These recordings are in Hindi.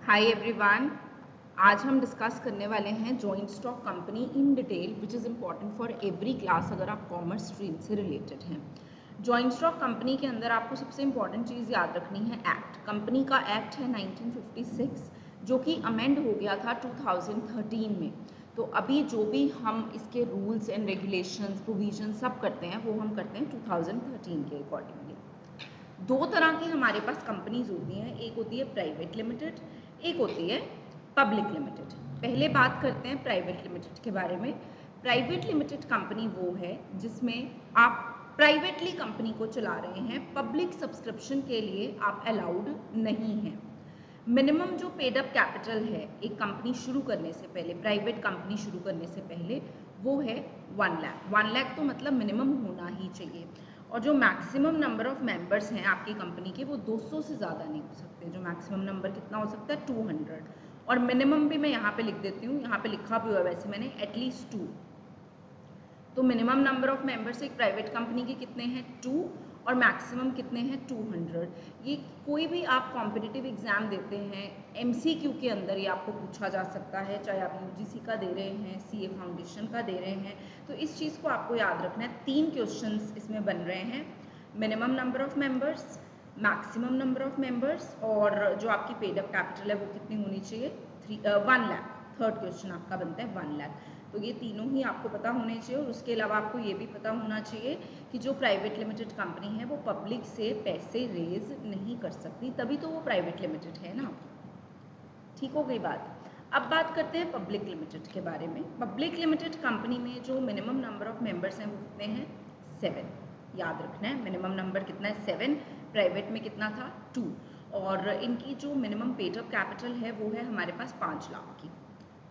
Hi everyone. आज हम डिस्कस करने वाले हैं joint stock company in detail which is important for every class अगर आप कॉमर्स स्ट्रीम से रिलेटेड हैं। जॉइंट स्टॉक कंपनी के अंदर आपको सबसे इम्पॉर्टेंट चीज़ याद रखनी है एक्ट। कंपनी का एक्ट है 1956 जो कि अमेंड हो गया था 2013 में। तो अभी जो भी हम इसके रूल्स एंड रेगुलेशंस प्रोविजन सब करते हैं वो हम करते हैं 2013 के अकॉर्डिंगली। दो तरह की हमारे पास कंपनीज होती हैं, एक होती है प्राइवेट लिमिटेड, एक होती है पब्लिक लिमिटेड। पहले बात करते हैं प्राइवेट लिमिटेड के बारे में। प्राइवेट लिमिटेड कंपनी वो है जिसमें आप प्राइवेटली कंपनी को चला रहे हैं, पब्लिक सब्सक्रिप्शन के लिए आप अलाउड नहीं हैं। मिनिमम जो पेड अप कैपिटल है एक कंपनी शुरू करने से पहले, प्राइवेट कंपनी शुरू करने से पहले, वो है 1 लाख। 1 लाख तो मतलब मिनिमम होना ही चाहिए। और जो मैक्सिमम नंबर ऑफ मेंबर्स हैं आपकी कंपनी के वो 200 से ज़्यादा नहीं हो सकते। जो मैक्सिमम नंबर कितना हो सकता है 200। और मिनिमम भी मैं यहाँ पे लिख देती हूँ, यहाँ पे लिखा भी हुआ है वैसे मैंने, एटलीस्ट 2। तो मिनिमम नंबर ऑफ मेंबर्स एक प्राइवेट कंपनी के कितने हैं 2 और मैक्सिमम कितने हैं 200। ये कोई भी आप कॉम्पिटिटिव एग्जाम देते हैं एमसीक्यू के अंदर ये आपको पूछा जा सकता है, चाहे आप यूजीसी का दे रहे हैं, सीए फाउंडेशन का दे रहे हैं। तो इस चीज़ को आपको याद रखना है। 3 क्वेश्चंस इसमें बन रहे हैं, minimum number of members, maximum number of members और जो आपकी पेड अप कैपिटल है वो कितनी होनी चाहिए 1 लाख। थर्ड क्वेश्चन आपका बनता है 1 लाख। तो ये तीनों ही आपको पता होने चाहिए। और उसके अलावा आपको ये भी पता होना चाहिए कि जो प्राइवेट लिमिटेड कंपनी है वो पब्लिक से पैसे रेज नहीं कर सकती, तभी तो वो प्राइवेट लिमिटेड है ना। ठीक हो गई बात। अब बात करते हैं पब्लिक लिमिटेड के बारे में। पब्लिक लिमिटेड कंपनी में जो मिनिमम नंबर ऑफ मेंबर्स हैं वो कितने हैं 7। याद रखना है मिनिमम नंबर कितना है 7। प्राइवेट में कितना था 2। और इनकी जो मिनिमम पेड अप कैपिटल है वो है हमारे पास 5 लाख की।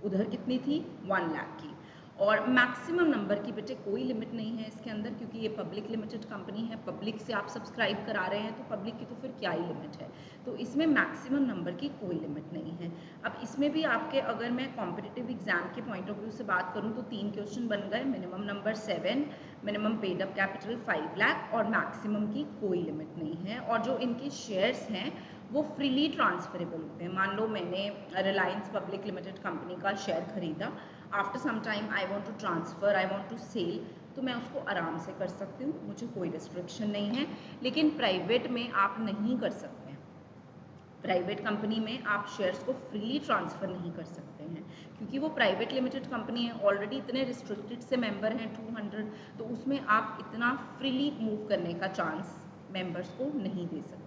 उधर कितनी थी 1 लाख की। और मैक्सिमम नंबर की बेटे कोई लिमिट नहीं है इसके अंदर, क्योंकि ये पब्लिक लिमिटेड कंपनी है, पब्लिक से आप सब्सक्राइब करा रहे हैं तो पब्लिक की तो फिर क्या ही लिमिट है। तो इसमें मैक्सिमम नंबर की कोई लिमिट नहीं है। अब इसमें भी आपके अगर मैं कॉम्पिटिटिव एग्जाम के पॉइंट ऑफ व्यू से बात करूँ तो 3 क्वेश्चन बन गए। Minimum number 7, minimum paid up capital 5 lakh और मैक्सिमम की कोई लिमिट नहीं है। और जो इनके शेयर्स हैं वो फ्रीली ट्रांसफरेबल होते हैं। मान लो मैंने रिलायंस पब्लिक लिमिटेड कंपनी का शेयर खरीदा, after some time I want to transfer, I want to sell, तो मैं उसको आराम से कर सकती हूँ, मुझे कोई रिस्ट्रिक्शन नहीं है। लेकिन प्राइवेट में आप नहीं कर सकते हैं। प्राइवेट कंपनी में आप शेयर्स को फ्रीली ट्रांसफ़र नहीं कर सकते हैं, क्योंकि वो प्राइवेट लिमिटेड कंपनी है, ऑलरेडी इतने रिस्ट्रिक्टेड से मेंबर हैं 200, तो उसमें आप इतना फ्रीली मूव करने का चांस मेंबर्स को नहीं दे सकते।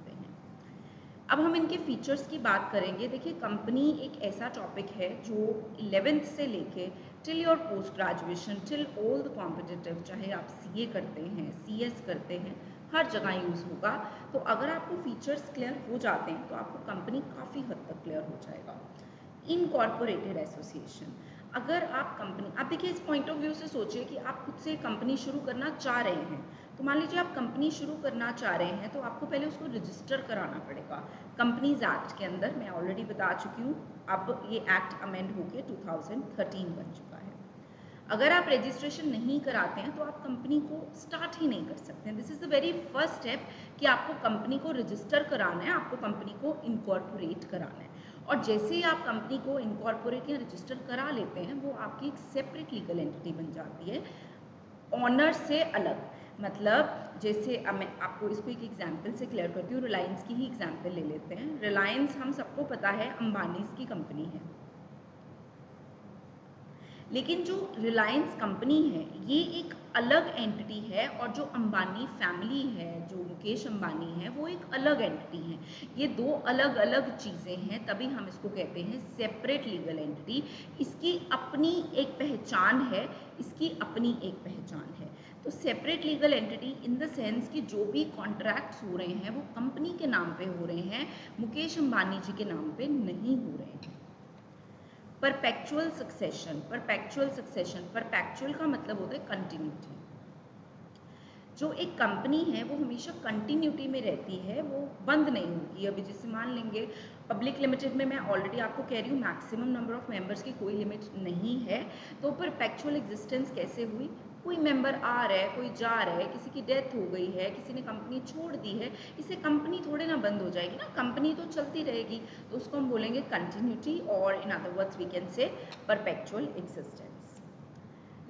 अब हम इनके फीचर्स की बात करेंगे। देखिए कंपनी एक ऐसा टॉपिक है जो 11th से लेके till your post graduation till all the competitive, चाहे आप सीए करते हैं सीएस करते हैं, हर जगह यूज़ होगा। तो अगर आपको फीचर्स क्लियर हो जाते हैं तो आपको कंपनी काफ़ी हद तक क्लियर हो जाएगा। इनकॉर्पोरेटेड एसोसिएशन, अगर आप कंपनी, आप देखिए इस पॉइंट ऑफ व्यू से सोचिए कि आप खुद से कंपनी शुरू करना चाह रहे हैं। तो मान लीजिए आप कंपनी शुरू करना चाह रहे हैं तो आपको पहले उसको रजिस्टर कराना पड़ेगा कंपनीज एक्ट के अंदर। मैं ऑलरेडी बता चुकी हूँ, अब ये एक्ट अमेंड होकर 2013 बन चुका है। अगर आप रजिस्ट्रेशन नहीं कराते हैं तो आप कंपनी को स्टार्ट ही नहीं कर सकते हैं। This is the very first step कि आपको कंपनी को रजिस्टर कराना है, आपको कंपनी को इनकॉर्पोरेट कराना है। और जैसे ही आप कंपनी को इनकॉर्पोरेट या रजिस्टर करा लेते हैं वो आपकी एक सेपरेट लीगल एंटिटी बन जाती है, ऑनर से अलग। मतलब जैसे अब मैं आपको इसको एक एग्जांपल से क्लियर करती हूँ, रिलायंस की ही एग्जांपल ले लेते हैं। रिलायंस हम सबको पता है अंबानीज की कंपनी है, लेकिन जो रिलायंस कंपनी है ये एक अलग एंटिटी है और जो अंबानी फैमिली है, जो मुकेश अंबानी है, वो एक अलग एंटिटी है। ये दो अलग अलग चीज़ें हैं, तभी हम इसको कहते हैं सेपरेट लीगल एंटिटी। इसकी अपनी एक पहचान है, इसकी अपनी एक पहचान है। तो separate legal entity in the sense कि जो भी कॉन्ट्रैक्ट्स हो रहे हैं वो कंपनी के नाम पे हो रहे हैं, मुकेश अंबानी जी के नाम पे नहीं हो रहे हैं। Perpetual succession, perpetual succession, perpetual का मतलब होता है कंटिन्यूटी। जो एक कंपनी है वो हमेशा कंटिन्यूटी में रहती है, वो बंद नहीं होगी। अभी जैसे मान लेंगे पब्लिक लिमिटेड में, मैं ऑलरेडी आपको कह रही हूँ मैक्सिमम नंबर ऑफ मेंबर्स की कोई लिमिट नहीं है, तो परपेचुअल एग्जिस्टेंस कैसे हुई, कोई मेंबर आ रहा है, कोई जा रहा है, किसी की डेथ हो गई है, किसी ने कंपनी छोड़ दी है, इससे कंपनी थोड़े ना बंद हो जाएगी ना, कंपनी तो चलती रहेगी। तो उसको हम बोलेंगे कंटिन्यूटी, और in other words we can say perpetual existence.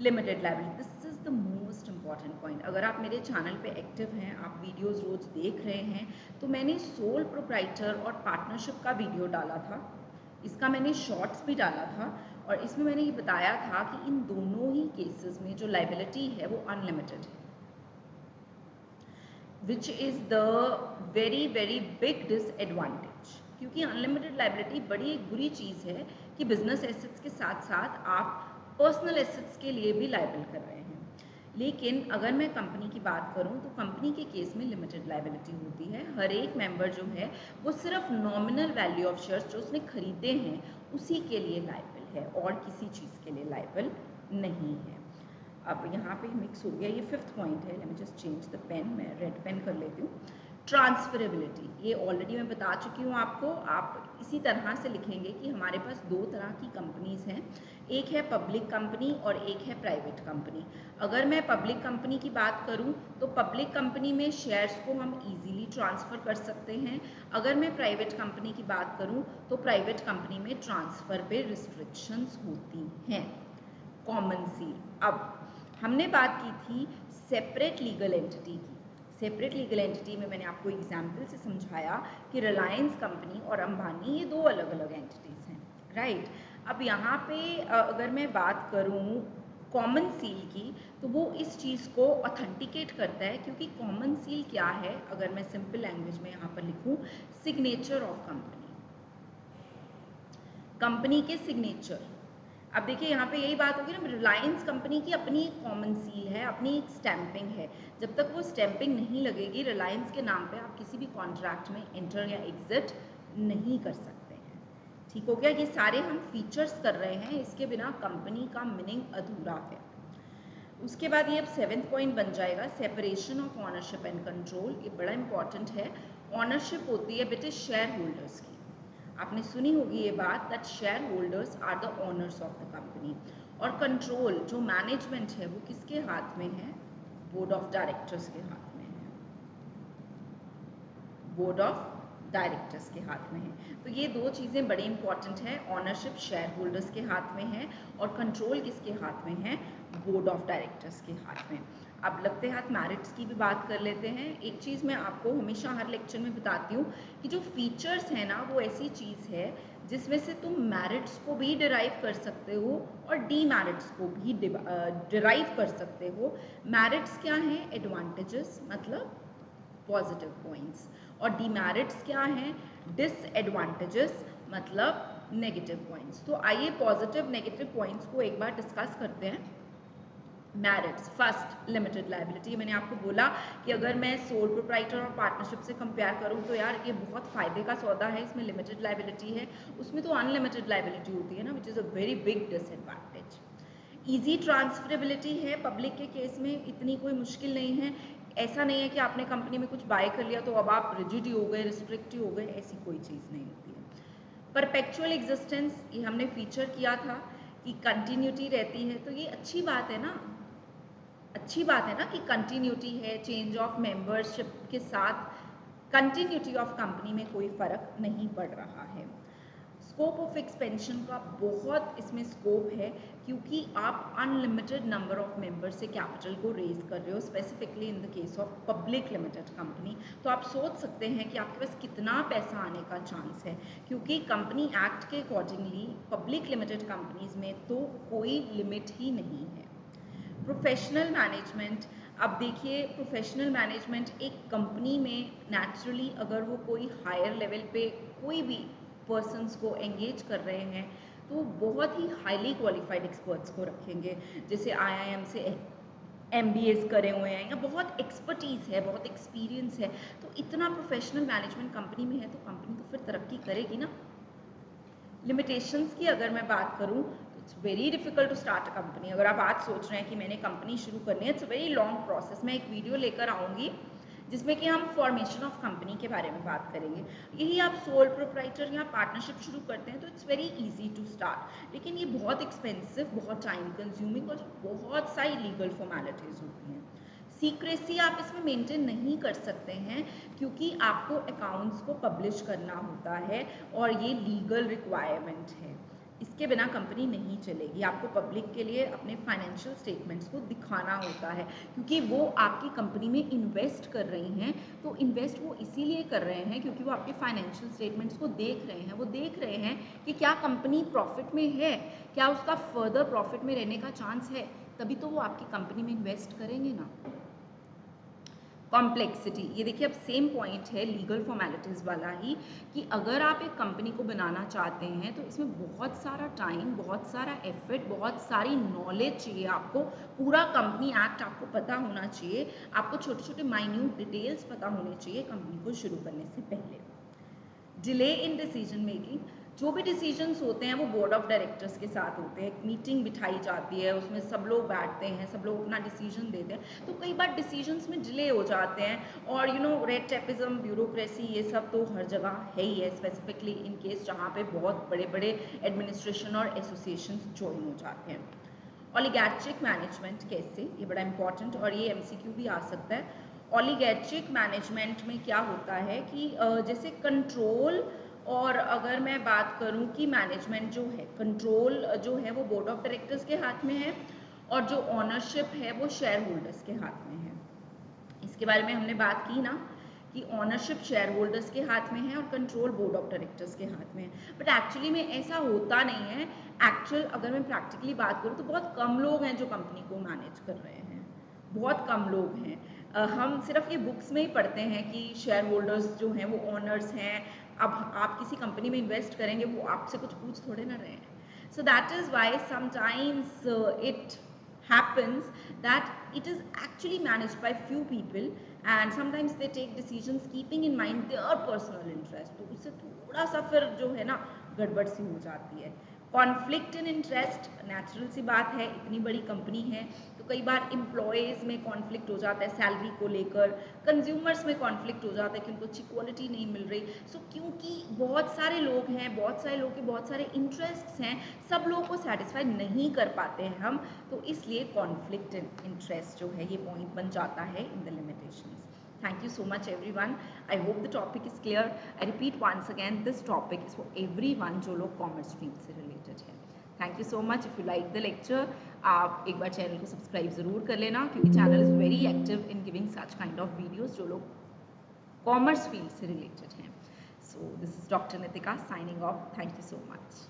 Limited liability, this is the most important point. अगर आप मेरे चैनल पे एक्टिव हैं, आप वीडियोस रोज देख रहे हैं, तो मैंने सोल प्रोप्राइटर और पार्टनरशिप का वीडियो डाला था, इसका मैंने शॉर्ट्स भी डाला था, और इसमें मैंने ये बताया था कि इन दोनों ही केसेस में जो लायबिलिटी है वो अनलिमिटेड है, which is the very very big disadvantage. क्योंकि अनलिमिटेड लायबिलिटी बड़ी एक बुरी चीज़ है कि बिजनेस एसेट्स के साथ साथ आप पर्सनल एसेट्स के लिए भी लायबल कर रहे हैं। लेकिन अगर मैं कंपनी की बात करूं तो कंपनी के केस में लिमिटेड लायबिलिटी होती है। हर एक मेंबर जो है वो सिर्फ नॉमिनल वैल्यू ऑफ शेयर्स जो उसने खरीदे हैं उसी के लिए लायबल है, और किसी चीज़ के लिए लायबल नहीं है। अब यहाँ पे मिक्स हो गया, ये 5th पॉइंट है। Let me just change the pen, मैं रेड पेन कर लेती हूँ। ट्रांसफरेबिलिटी, ये ऑलरेडी मैं बता चुकी हूँ आपको। आप इसी तरह से लिखेंगे कि हमारे पास दो तरह की कंपनीज हैं, एक है पब्लिक कंपनी और एक है प्राइवेट कंपनी। अगर मैं पब्लिक कंपनी की बात करूं तो पब्लिक कंपनी में शेयर्स को हम इजीली ट्रांसफ़र कर सकते हैं। अगर मैं प्राइवेट कंपनी की बात करूं तो प्राइवेट कंपनी में ट्रांसफ़र पे रिस्ट्रिक्शंस होती हैं। कॉमन सील, अब हमने बात की थी सेपरेट लीगल एंटिटी की। सेपरेट लीगल एंटिटी में मैंने आपको एग्जाम्पल से समझाया कि रिलायंस कंपनी और अंबानी ये दो अलग अलग एंटिटीज़ हैं, राइट। अब यहाँ पे अगर मैं बात करूँ कॉमन सील की, तो वो इस चीज़ को ऑथेंटिकेट करता है, क्योंकि कॉमन सील क्या है, अगर मैं सिंपल लैंग्वेज में यहाँ पर लिखूँ, सिग्नेचर ऑफ कंपनी, कंपनी के सिग्नेचर। अब देखिए यहाँ पे यही बात होगी ना, रिलायंस कंपनी की अपनी एक कॉमन सील है, अपनी एक स्टैंपिंग है। जब तक वो स्टैंपिंग नहीं लगेगी रिलायंस के नाम पे, आप किसी भी कॉन्ट्रैक्ट में एंटर या एग्जिट नहीं कर सकते हैं। ठीक हो गया, ये सारे हम फीचर्स कर रहे हैं, इसके बिना कंपनी का मीनिंग अधूरा है। उसके बाद ये अब 7th पॉइंट बन जाएगा, separation of ownership and control. ये बड़ा इंपॉर्टेंट है। ऑनरशिप होती है बेटे शेयर होल्डर्स की, आपने सुनी होगी ये बात, that share holders are the owners of the company. और कंट्रोल जो मैनेजमेंट है वो किसके हाथ में है, बोर्ड ऑफ डायरेक्टर्स के हाथ में है, बोर्ड ऑफ डायरेक्टर्स के हाथ में है। तो ये दो चीज़ें बड़ी इंपॉर्टेंट है, ऑनरशिप शेयर होल्डर्स के हाथ में है और कंट्रोल किसके हाथ में है, बोर्ड ऑफ डायरेक्टर्स के हाथ में। अब लगते हाथ मेरिट्स की भी बात कर लेते हैं। एक चीज़ मैं आपको हमेशा हर लेक्चर में बताती हूँ कि जो फीचर्स है ना वो ऐसी चीज़ है जिसमें से तुम मेरिट्स को भी डिराइव कर सकते हो और डीमेरिट्स को भी डिराइव कर सकते हो। मेरिट्स क्या हैं, एडवांटेजेस मतलब पॉजिटिव पॉइंट्स, और डीमेरिट्स क्या हैं, डिसएडवांटेजेस मतलब नेगेटिव पॉइंट्स। तो आइए पॉजिटिव नेगेटिव पॉइंट्स को एक बार डिस्कस करते हैं। Merits, first limited liability. मैंने आपको बोला कि अगर मैं सोल प्रोप्राइटर और पार्टनरशिप से कंपेयर करूं तो यार ये बहुत फ़ायदे का सौदा है, इसमें लिमिटेड लायबिलिटी है, उसमें तो अनलिमिटेड लायबिलिटी होती है ना, which is a very big disadvantage. Easy transferability है, पब्लिक के केस में इतनी कोई मुश्किल नहीं है। ऐसा नहीं है कि आपने कंपनी में कुछ बाय कर लिया तो अब आप रिजिड ही हो गए, रिस्ट्रिक्टिव हो गए, ऐसी कोई चीज़ नहीं होती है। परपेचुअल एग्जिस्टेंस, ये हमने फीचर किया था कि कंटिन्यूटी रहती है, तो ये अच्छी बात है ना, अच्छी बात है ना कि कंटिन्यूटी है, चेंज ऑफ मेंबरशिप के साथ कंटिन्यूटी ऑफ कंपनी में कोई फ़र्क नहीं पड़ रहा है। स्कोप ऑफ एक्सपेंशन का बहुत इसमें स्कोप है, क्योंकि आप अनलिमिटेड नंबर ऑफ मेंबर से कैपिटल को रेज कर रहे हो, specifically in the case of public limited company. तो आप सोच सकते हैं कि आपके पास कितना पैसा आने का चांस है, क्योंकि कंपनी एक्ट के अकॉर्डिंगली पब्लिक लिमिटेड कंपनीज में तो कोई लिमिट ही नहीं है। प्रोफेशनल मैनेजमेंट, अब देखिए प्रोफेशनल मैनेजमेंट एक कंपनी में नेचुरली अगर वो कोई हायर लेवल पे कोई भी पर्सन्स को एंगेज कर रहे हैं तो बहुत ही हाईली क्वालिफाइड एक्सपर्ट्स को रखेंगे, जैसे IIM से MBAs करे हुए हैं या बहुत एक्सपर्टीज़ है, बहुत एक्सपीरियंस है। तो इतना प्रोफेशनल मैनेजमेंट कंपनी में है तो कंपनी तो फिर तरक्की करेगी ना। लिमिटेशंस की अगर मैं बात करूं तो it's very difficult to start a company. अगर आप आज सोच रहे हैं कि मैंने कंपनी शुरू करनी है, इट्स वेरी लॉन्ग प्रोसेस। मैं एक वीडियो लेकर आऊँगी जिसमें कि हम फॉर्मेशन ऑफ कंपनी के बारे में बात करेंगे। यही आप सोल प्रोप्राइटर या पार्टनरशिप शुरू करते हैं तो it's very easy to start, लेकिन ये बहुत एक्सपेंसिव, बहुत टाइम कंज्यूमिंग और बहुत सारी लीगल फॉर्मेलिटीज़ होती हैं। सीक्रेसी आप इसमें मेंटेन नहीं कर सकते हैं क्योंकि आपको अकाउंट्स को पब्लिश करना होता है और ये लीगल रिक्वायरमेंट है। इसके बिना कंपनी नहीं चलेगी। आपको पब्लिक के लिए अपने फाइनेंशियल स्टेटमेंट्स को दिखाना होता है क्योंकि वो आपकी कंपनी में इन्वेस्ट कर रही हैं। तो इन्वेस्ट वो इसीलिए कर रहे हैं क्योंकि वो आपके फाइनेंशियल स्टेटमेंट्स को देख रहे हैं। वो देख रहे हैं कि क्या कंपनी प्रॉफिट में है, क्या उसका फर्दर प्रॉफिट में रहने का चांस है, तभी तो वो आपकी कंपनी में इन्वेस्ट करेंगे ना। कॉम्प्लेक्सिटी, ये देखिए अब सेम पॉइंट है लीगल फॉर्मेलिटीज़ वाला ही, कि अगर आप एक कंपनी को बनाना चाहते हैं तो इसमें बहुत सारा टाइम, बहुत सारा एफर्ट, बहुत सारी नॉलेज चाहिए। आपको पूरा कंपनी एक्ट आपको पता होना चाहिए, आपको छोटे छोटे माइन्यूट डिटेल्स पता होने चाहिए कंपनी को शुरू करने से पहले। डिले इन डिसीजन मेकिंग, जो भी डिसीजंस होते हैं वो बोर्ड ऑफ डायरेक्टर्स के साथ होते हैं। एक मीटिंग बिठाई जाती है, उसमें सब लोग बैठते हैं, सब लोग अपना डिसीजन देते हैं, तो कई बार डिसीजंस में डिले हो जाते हैं। और रेड टेपिज्म, ब्यूरोक्रेसी, ये सब तो हर जगह है ही है, स्पेसिफिकली इन केस जहाँ पे बहुत बड़े बड़े एडमिनिस्ट्रेशन और एसोसिएशन ज्वाइन हो जाते हैं। ओलिगार्चिक मैनेजमेंट कैसे, ये बड़ा इंपॉर्टेंट और ये MCQ भी आ सकता है। ओलिगार्चिक मैनेजमेंट में क्या होता है कि जैसे कंट्रोल, और अगर मैं बात करूं कि मैनेजमेंट जो है, कंट्रोल जो है वो बोर्ड ऑफ डायरेक्टर्स के हाथ में है और जो ओनरशिप है वो शेयर होल्डर्स के हाथ में है। इसके बारे में हमने बात की ना कि ओनरशिप शेयर होल्डर्स के हाथ में है और कंट्रोल बोर्ड ऑफ डायरेक्टर्स के हाथ में है, बट एक्चुअली में ऐसा होता नहीं है। एक्चुअल अगर मैं प्रैक्टिकली बात करूँ तो बहुत कम लोग हैं जो कंपनी को मैनेज कर रहे हैं, बहुत कम लोग हैं। हम सिर्फ ये बुक्स में ही पढ़ते हैं कि शेयर होल्डर्स जो हैं वो ओनर्स हैं। अब आप किसी कंपनी में इन्वेस्ट करेंगे, वो आपसे कुछ पूछ थोड़े ना रहे हैं। So that is why sometimes it happens that it is actually managed by few people and sometimes they take decisions keeping in mind their personal interest, तो उससे थोड़ा सा फिर जो है ना गड़बड़ सी हो जाती है। कॉन्फ्लिक्ट इन इंटरेस्ट, नेचुरल सी बात है, इतनी बड़ी कंपनी है तो कई बार एम्प्लॉयज़ में कॉन्फ्लिक्ट हो जाता है सैलरी को लेकर, कंज्यूमर्स में कॉन्फ्लिक्ट हो जाता है कि उनको अच्छी क्वालिटी नहीं मिल रही। सो क्योंकि बहुत सारे लोग हैं, बहुत सारे लोग के बहुत सारे इंटरेस्ट्स हैं, सब लोगों को सेटिस्फाई नहीं कर पाते हैं हम, तो इसलिए कॉन्फ्लिक्ट इन इंटरेस्ट जो है ये पॉइंट बन जाता है in the limitations. Thank you so much everyone. I hope the topic is clear. I repeat once again, this topic is for everyone जो लोग कॉमर्स स्ट्रीम से रिलेटेड है। Thank you so much. If you like the lecture, आप एक बार चैनल को सब्सक्राइब ज़रूर कर लेना क्योंकि channel is very active in giving such kind of videos जो लोग कॉमर्स फील्ड से रिलेटेड हैं। So this is doctor Nitika signing off. Thank you so much.